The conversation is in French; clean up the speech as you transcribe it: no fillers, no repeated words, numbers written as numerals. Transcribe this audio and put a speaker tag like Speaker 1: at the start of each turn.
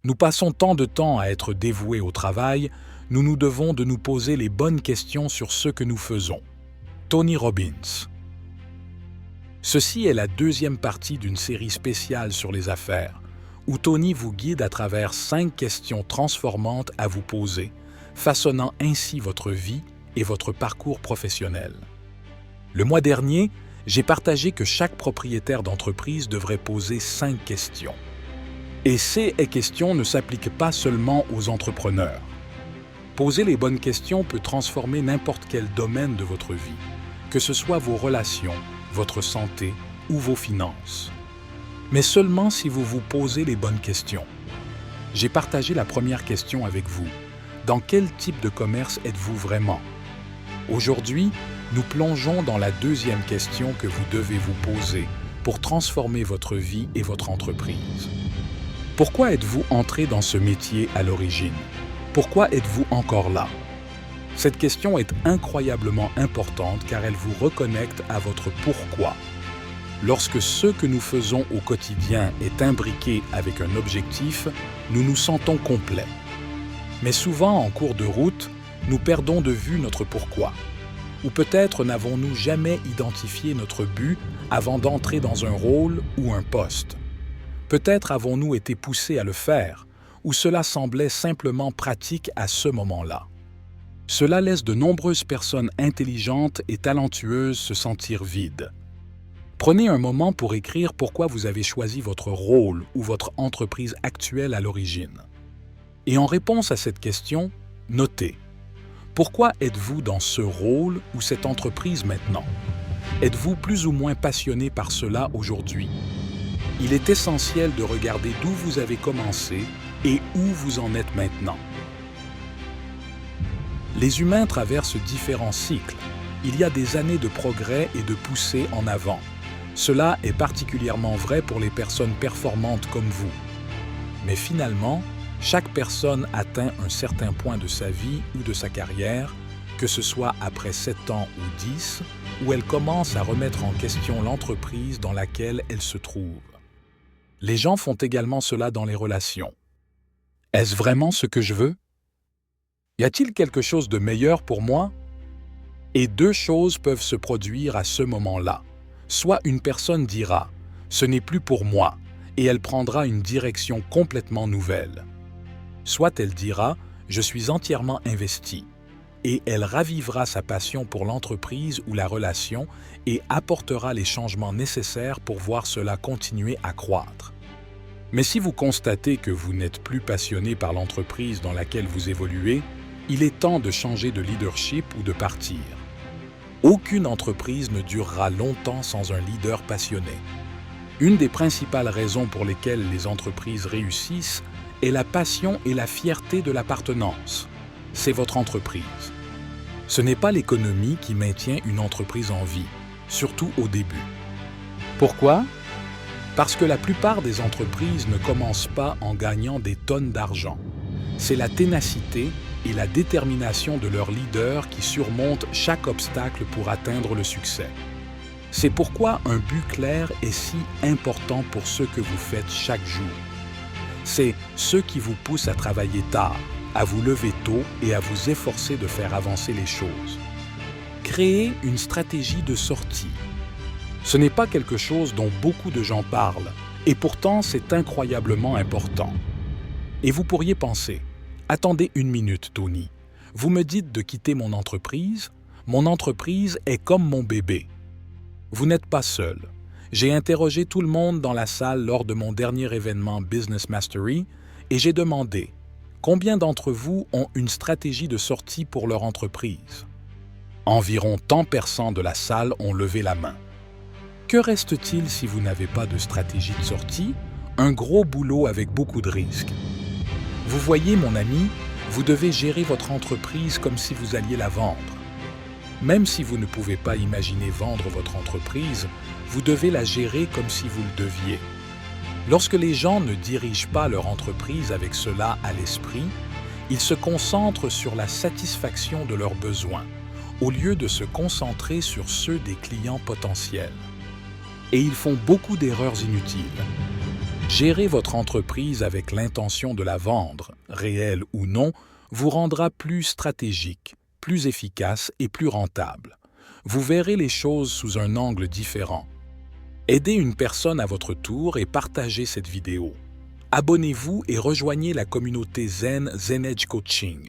Speaker 1: Nous passons tant de temps à être dévoués au travail, nous nous devons de nous poser les bonnes questions sur ce que nous faisons. Tony Robbins. Ceci est la deuxième partie d'une série spéciale sur les affaires, où Tony vous guide à travers 5 questions transformantes à vous poser, façonnant ainsi votre vie et votre parcours professionnel. Le mois dernier, j'ai partagé que chaque propriétaire d'entreprise devrait poser 5 questions. Et ces questions ne s'appliquent pas seulement aux entrepreneurs. Poser les bonnes questions peut transformer n'importe quel domaine de votre vie, que ce soit vos relations, votre santé ou vos finances. Mais seulement si vous vous posez les bonnes questions. J'ai partagé la première question avec vous. Dans quel type de commerce êtes-vous vraiment? Aujourd'hui, nous plongeons dans la deuxième question que vous devez vous poser pour transformer votre vie et votre entreprise. Pourquoi êtes-vous entré dans ce métier à l'origine? Pourquoi êtes-vous encore là? Cette question est incroyablement importante car elle vous reconnecte à votre pourquoi. Lorsque ce que nous faisons au quotidien est imbriqué avec un objectif, nous nous sentons complets. Mais souvent, en cours de route, nous perdons de vue notre pourquoi. Ou peut-être n'avons-nous jamais identifié notre but avant d'entrer dans un rôle ou un poste. Peut-être avons-nous été poussés à le faire, ou cela semblait simplement pratique à ce moment-là. Cela laisse de nombreuses personnes intelligentes et talentueuses se sentir vides. Prenez un moment pour écrire pourquoi vous avez choisi votre rôle ou votre entreprise actuelle à l'origine. Et en réponse à cette question, notez. Pourquoi êtes-vous dans ce rôle ou cette entreprise maintenant? Êtes-vous plus ou moins passionné par cela aujourd'hui? Il est essentiel de regarder d'où vous avez commencé et où vous en êtes maintenant. Les humains traversent différents cycles. Il y a des années de progrès et de poussée en avant. Cela est particulièrement vrai pour les personnes performantes comme vous. Mais finalement, chaque personne atteint un certain point de sa vie ou de sa carrière, que ce soit après 7 ans ou 10, où elle commence à remettre en question l'entreprise dans laquelle elle se trouve. Les gens font également cela dans les relations. Est-ce vraiment ce que je veux? Y a-t-il quelque chose de meilleur pour moi? Et 2 choses peuvent se produire à ce moment-là. Soit une personne dira « ce n'est plus pour moi » et elle prendra une direction complètement nouvelle. Soit elle dira « je suis entièrement investie » et elle ravivera sa passion pour l'entreprise ou la relation et apportera les changements nécessaires pour voir cela continuer à croître. Mais si vous constatez que vous n'êtes plus passionné par l'entreprise dans laquelle vous évoluez, il est temps de changer de leadership ou de partir. Aucune entreprise ne durera longtemps sans un leader passionné. Une des principales raisons pour lesquelles les entreprises réussissent est la passion et la fierté de l'appartenance. C'est votre entreprise. Ce n'est pas l'économie qui maintient une entreprise en vie, surtout au début. Pourquoi? Parce que la plupart des entreprises ne commencent pas en gagnant des tonnes d'argent. C'est la ténacité et la détermination de leurs leaders qui surmontent chaque obstacle pour atteindre le succès. C'est pourquoi un but clair est si important pour ce que vous faites chaque jour. C'est ce qui vous pousse à travailler tard, à vous lever tôt et à vous efforcer de faire avancer les choses. Créez une stratégie de sortie. Ce n'est pas quelque chose dont beaucoup de gens parlent, et pourtant c'est incroyablement important. Et vous pourriez penser, attendez une minute, Tony. Vous me dites de quitter mon entreprise est comme mon bébé. Vous n'êtes pas seul. J'ai interrogé tout le monde dans la salle lors de mon dernier événement Business Mastery et j'ai demandé combien d'entre vous ont une stratégie de sortie pour leur entreprise. Environ tant de personnes de la salle ont levé la main. Que reste-t-il si vous n'avez pas de stratégie de sortie? Un gros boulot avec beaucoup de risques. Vous voyez, mon ami, vous devez gérer votre entreprise comme si vous alliez la vendre. Même si vous ne pouvez pas imaginer vendre votre entreprise, vous devez la gérer comme si vous le deviez. Lorsque les gens ne dirigent pas leur entreprise avec cela à l'esprit, ils se concentrent sur la satisfaction de leurs besoins, au lieu de se concentrer sur ceux des clients potentiels. Et ils font beaucoup d'erreurs inutiles. Gérer votre entreprise avec l'intention de la vendre, réelle ou non, vous rendra plus stratégique, plus efficace et plus rentable. Vous verrez les choses sous un angle différent. Aidez une personne à votre tour et partagez cette vidéo. Abonnez-vous et rejoignez la communauté Zen Edge Coaching.